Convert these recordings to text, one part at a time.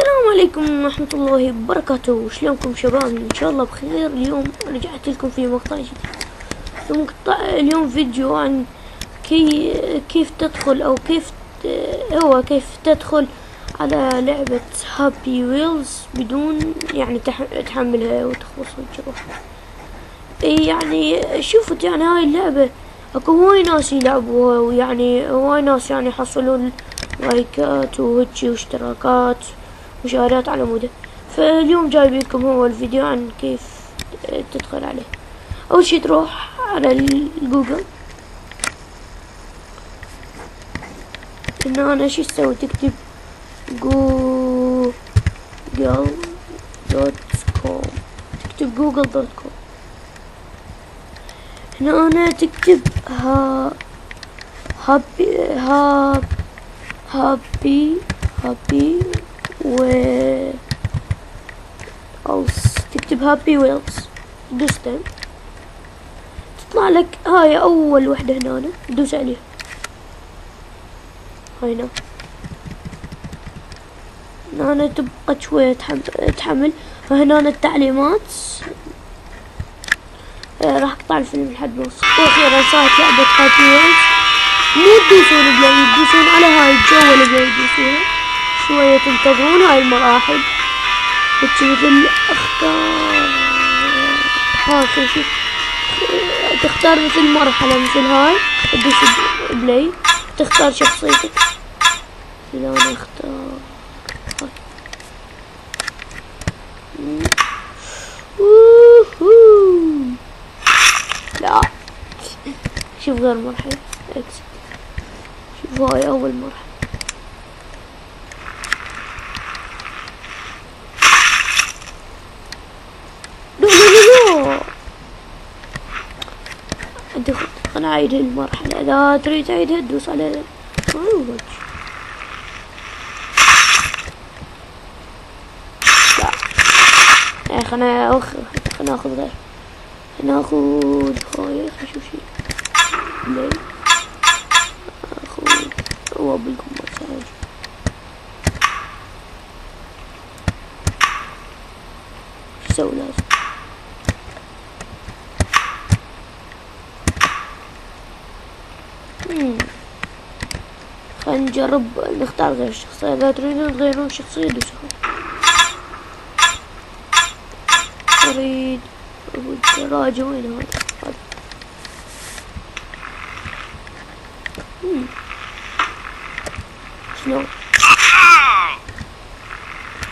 السلام عليكم ورحمة الله وبركاته. شلونكم شباب؟ ان شاء الله بخير. اليوم رجعت لكم في مقطع جديد. اليوم فيديو عن كيف تدخل او كيف تدخل على لعبة هابي ويلز بدون يعني تحملها وتخلصها وكذا. يعني شوفوا يعني هاي اللعبة اكو هواي ناس يلعبوها، ويعني هواي ناس يعني يحصلون لايكات وهجي واشتراكات ومشاهدات على مودة. فاليوم جايبينكم هو الفيديو عن كيف تدخل عليه. اول شي تروح على الجوجل. هنا انا شي تسوي؟ تكتب google.com، تكتب google.com. هنا انا تكتب هابي ويلز، تكتب هابي ويلز، دوستين تطلع لك هاي اول وحدة. هنا دوس عليها، هاي هنا تبقى شوية تحمل. هنا التعليمات راح اقطع الفيلم لحد ما اوصل. واخيرا صارت لعبة هابي ويلز. مو تدوسون بلاي، تدوسون على هاي الجو اللي تدوسونها شوية، تنتظرون هاي المراحل. مثل تختار مثل مرحلة مثل هاي، تدوس بلاي، تختار شخصيتك. اذا انا اختار لا، شوف غير مرحلة اكسد. شوف هاي اول مرحلة. انا اعيد المرحلة. اذا تريد تعيدها تدوس على لا. خلنا ناخذ غير، ناخذ هاي. شوف شي بلاي، ناخذ هو بالكمبيوتر. شو اسوي؟ لازم خلينا نجرب نختار غير الشخصية. اذا تريدون تغيرون الشخصية دوسوا. اريد الدراجة. وين هذا؟ شلون؟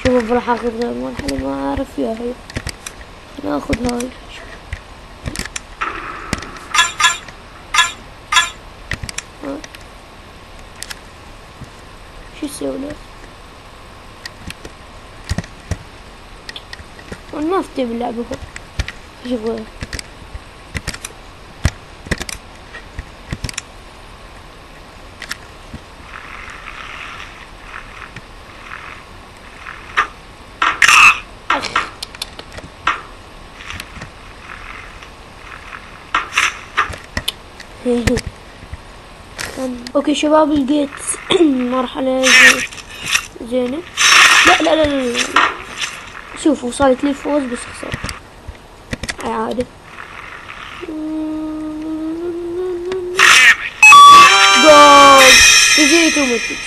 شوف راح اخذ غير مرحلة ما اعرف فيها. هي ناخذ هاي. شو يسوي له؟ انا ما افتي باللعبة. هو شوف غير. اوكي شباب، لقيت مرحلة زينة. لا لا لا لا, لا. شوفوا وصلت لي فوز بس خسرت. اعادة. جول. فزيت ومتت.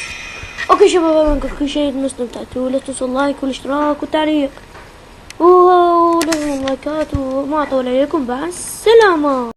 اوكي شباب، منكم كل شيء ما استمتعتوا. لا تنسوا اللايك والاشتراك والتعليق ولازم اللايكات. وما اطول عليكم. مع السلامة.